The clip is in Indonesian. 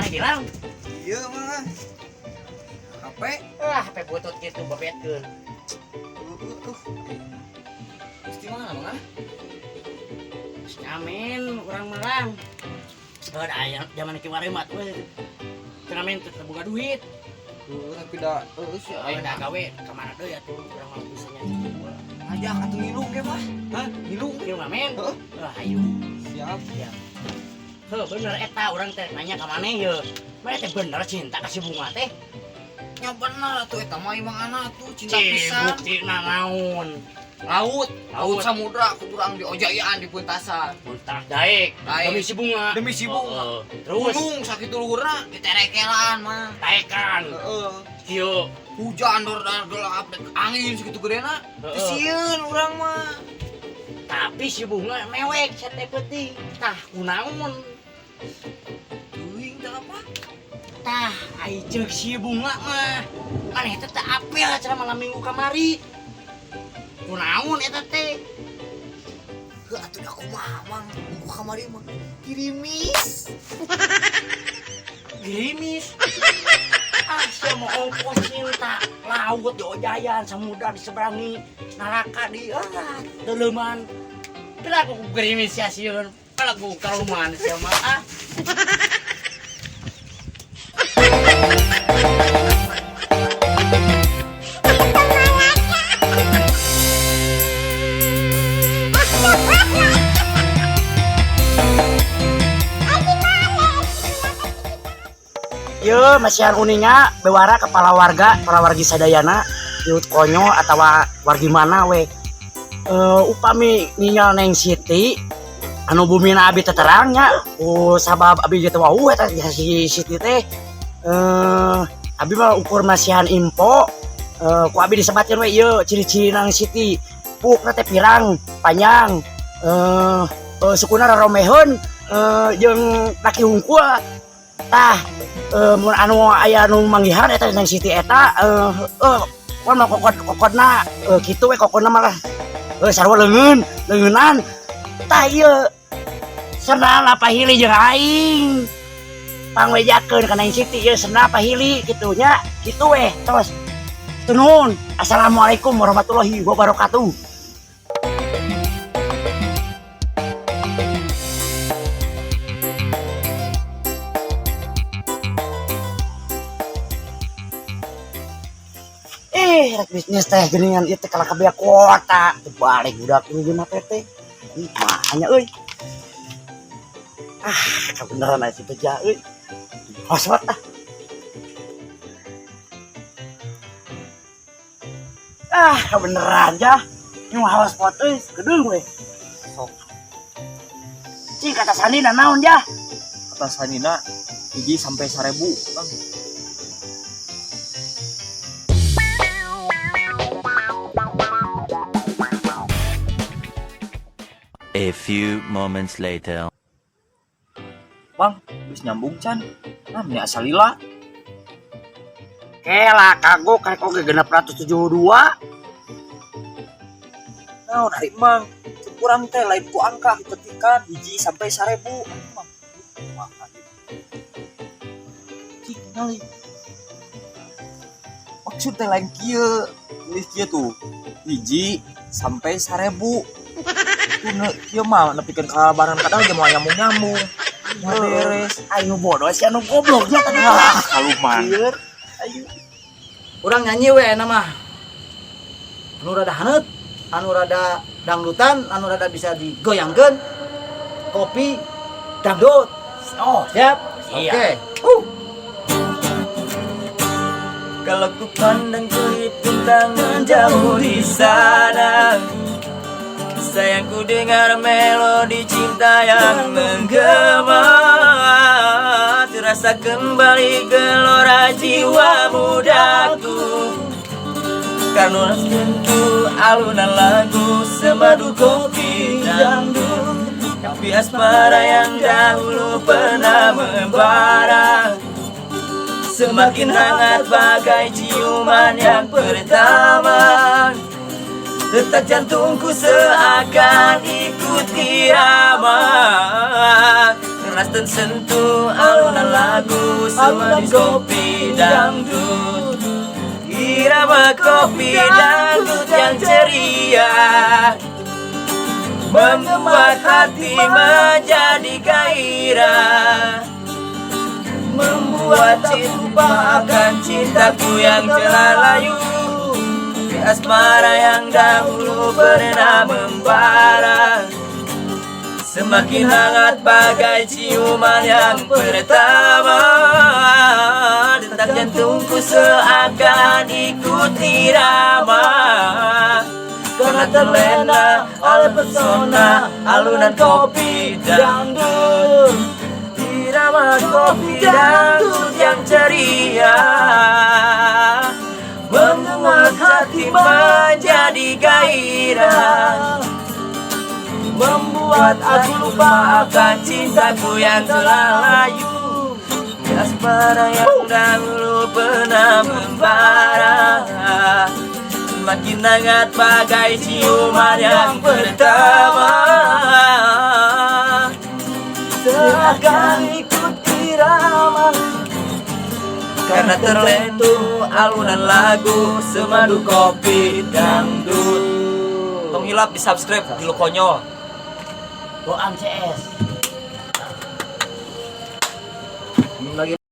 bilang. Iya mah. HP. HP butut gitu bebetkeun. Pasti mana mah? Amin, urang-urang. Ada aya zaman kieu mah we. Ngamen teu boga duit. Tapi da sih Ayo da gawe ka mana deui atuh urang mah bisa nyanyi. ngajak atuh ngilung ge mah. Hah? Ngilung kieu ngamen? Ayo. Siap. Siap. Heuh bener eta urang teh nanya ka maneh ye. Mana teh bener cinta ka si Bunga teh? Ya bener atuh eta mah imang anak tuh cinta pisan. Bukti naon? Laut samudra kurang diojayaan di puntasan. Muntah daek demi si Bunga. Demi si Bunga. Terus Gunung sakitu luhurna diterekelan mah. taekan. Heeh. Kieu Hujan dor gelap angin segitu gedena. Sieun urang mah. tapi si Bunga mewek sate peuting. Tah kunaon? Teuing teh apa? Tah ai ceuk si Bunga mah. Maneh teh teu apel cara malam minggu kamari. Kunaon eta teh? Heuh atuh da kumaha mang minggu kamari mah kirimis. Gerimis. Ah, sia mau ongkos cinta laut di ojayan, samudra di seberangi, neraka di deleuman. Bila aku gerimis sia sieun, kalau aku kaluman sia mah ah. Yo, masihan uninya bewara kepala warga, para wargi sadayana, yut konyo atau wargi mana we. Upami ningal neng Siti, anu bumina abi teterangnya, sabab abi gitu wau eta si Siti teh. Abi mah ukur masihan info, ku abi disebatkeun we ieu ciri-ciri nang Siti. Pukna teh pirang, panjang, sukuna raromehun, jeung laki hungkul. Tah mun anu aya anu manggihan eta nang Siti eta kon kokodna kitu we kokodna malah sarua leungeun tah ieu senal pahili jeung aing pangwejakeun ka nang Siti ieu senal pahili kitu nya kitu we tos tunun. Assalamualaikum warahmatullahi wabarakatuh. Rek bisnis teh geuningan ieu teh kala kabea kota balik budak ini di mah teh mahanya euy. Kebenaran aya si Beja euy. Hosot kebenaran ja. Nyu hotspot euy gedeung we. Sok. Cing kata sanina naon ja? Kata sanina 1 sampai 1000, Bang. A few moments later. Bang, geus nyambung can. Namanya asalila. Kela kagok karek oge 672. Naon ari Mang? Kurang teh lain ku angka ketikan 1 sampai 1000. Mang. Cik ngali. Maksud teh lain kieu. Tulis kieu tuh. 1 sampai 1000. Tuna kieu mah nepikeun kabaran kadang ge moal nyambung-nyambung. Beres. Ayo bodoh si anu gobloknya tadi. Kaluman. Ayo. Urang nyanyi we enak mah. Anu rada haneut, anu rada dangdutan, anu rada bisa digoyangkeun. Kopi dangdut. Oh, Siap? Iya. Oke. Kalau ku pandang kulit bintang menjauh di sana, sayangku dengar melodi cinta yang menggema, terasa kembali gelora jiwa mudaku. Karena sentuh alunan lagu semadu kopi dangdut, tapi asmara yang dahulu pernah membara semakin hangat bagai ciuman yang pertama. Detak jantungku seakan ikut irama, keras dan sentuh alunan lagu semadu kopi dangdut. Irama kopi dangdut yang ceria membuat hati menjadi gairah, membuat lupa akan cintaku yang telah layu, asmara yang dahulu pernah membara. Semakin hangat bagai ciuman yang pertama, detak jantungku seakan ikut irama, karena terlena oleh pesona alunan kopi dangdut. Irama kopi dangdut yang ceria membuat hati menjadi gairah, membuat aku lupa akan cintaku yang telah layu, asmara yang dahulu pernah membara. Semakin hangat bagai ciuman yang pertama, seakan ikut irama, karena terlentur alunan lagu semadu kopi dangdut. Tong hilap di subscribe di lo konyol. Boang CS. Lagi